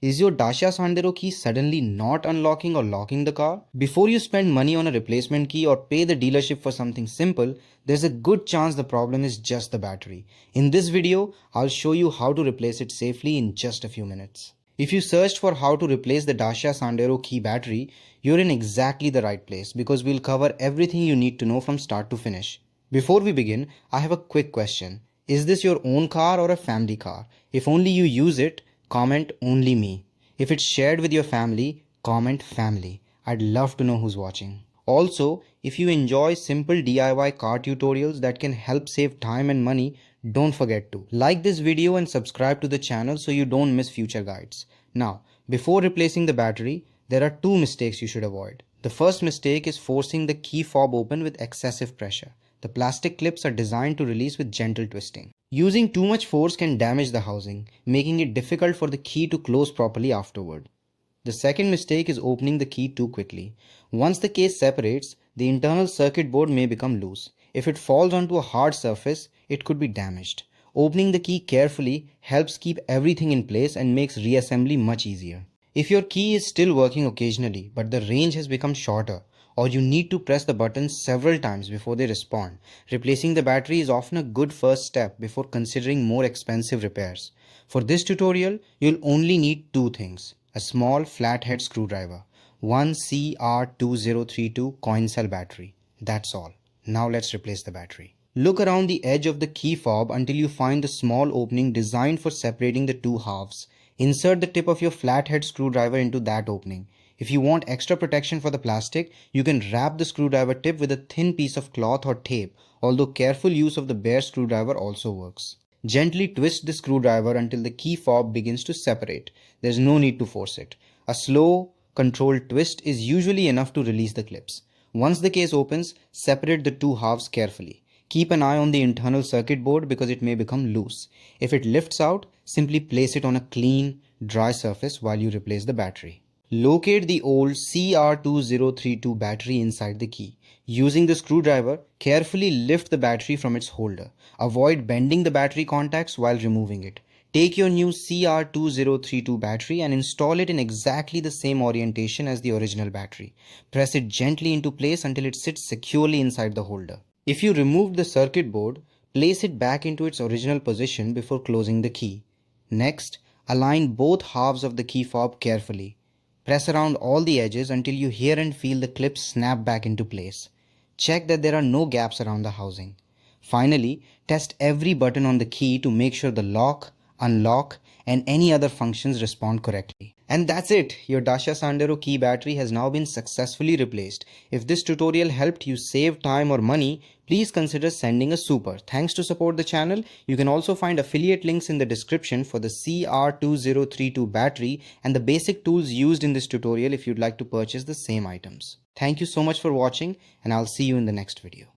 Is your Dacia Sandero key suddenly not unlocking or locking the car? Before you spend money on a replacement key or pay the dealership for something simple, there's a good chance the problem is just the battery. In this video, I'll show you how to replace it safely in just a few minutes. If you searched for how to replace the Dacia Sandero key battery, you're in exactly the right place because we'll cover everything you need to know from start to finish. Before we begin, I have a quick question. Is this your own car or a family car? If only you use it, comment only me. If it's shared with your family, comment family. I'd love to know who's watching. Also, if you enjoy simple DIY car tutorials that can help save time and money, don't forget to like this video and subscribe to the channel so you don't miss future guides. Now, before replacing the battery, there are two mistakes you should avoid. The first mistake is forcing the key fob open with excessive pressure. The plastic clips are designed to release with gentle twisting. Using too much force can damage the housing, making it difficult for the key to close properly afterward. The second mistake is opening the key too quickly. Once the case separates, the internal circuit board may become loose. If it falls onto a hard surface, it could be damaged. Opening the key carefully helps keep everything in place and makes reassembly much easier. If your key is still working occasionally, but the range has become shorter, or you need to press the buttons several times before they respond, replacing the battery is often a good first step before considering more expensive repairs. For this tutorial, you'll only need two things: a small flathead screwdriver, one CR2032 coin cell battery. That's all. Now let's replace the battery. Look around the edge of the key fob until you find the small opening designed for separating the two halves. Insert the tip of your flathead screwdriver into that opening. If you want extra protection for the plastic, you can wrap the screwdriver tip with a thin piece of cloth or tape, although careful use of the bare screwdriver also works. Gently twist the screwdriver until the key fob begins to separate. There's no need to force it. A slow, controlled twist is usually enough to release the clips. Once the case opens, separate the two halves carefully. Keep an eye on the internal circuit board because it may become loose. If it lifts out, simply place it on a clean, dry surface while you replace the battery. Locate the old CR2032 battery inside the key. Using the screwdriver, carefully lift the battery from its holder. Avoid bending the battery contacts while removing it. Take your new CR2032 battery and install it in exactly the same orientation as the original battery. Press it gently into place until it sits securely inside the holder. If you removed the circuit board, place it back into its original position before closing the key. Next, align both halves of the key fob carefully. Press around all the edges until you hear and feel the clips snap back into place. Check that there are no gaps around the housing. Finally, test every button on the key to make sure the lock, unlock, and any other functions respond correctly. And that's it! Your Dacia Sandero key battery has now been successfully replaced. If this tutorial helped you save time or money, please consider sending a super. Thanks to support the channel. You can also find affiliate links in the description for the CR2032 battery and the basic tools used in this tutorial if you'd like to purchase the same items. Thank you so much for watching, and I'll see you in the next video.